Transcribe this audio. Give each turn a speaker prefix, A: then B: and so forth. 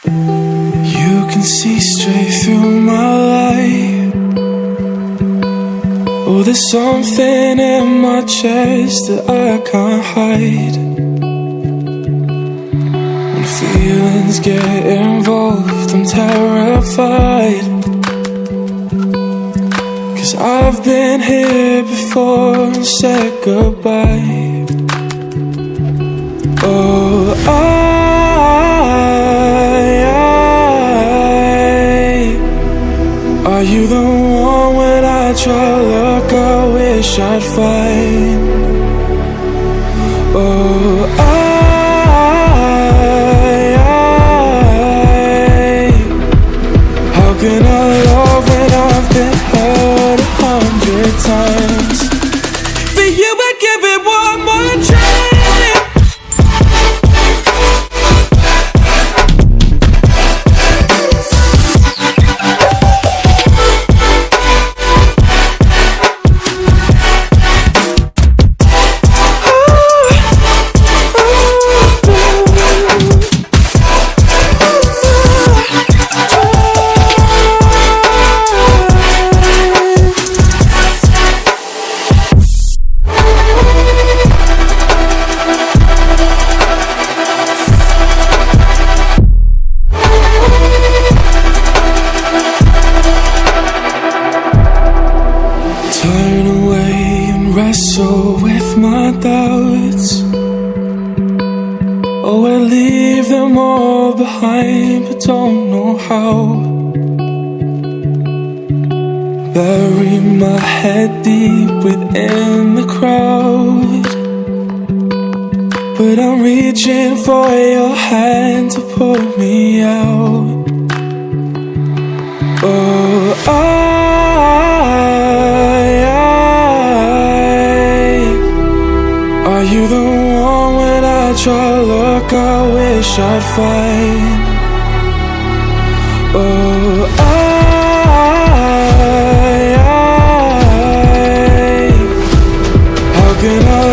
A: You can see straight through my light. Oh, there's something in my chest that I can't hide. When feelings get involved, I'm terrified. 'Cause I've been here before and said goodbye. Oh, are you the one when I try to look I wish I'd find? Oh, how can I love when I've been hurt 100 times? For you I'd give it one more try. Turn away and wrestle with my doubts. Oh, I leave them all behind, but don't know how. Bury my head deep within the crowd, but I'm reaching for your hand to pull me out. Oh, are you the one when I try to look I wish I'd find? Oh, how can I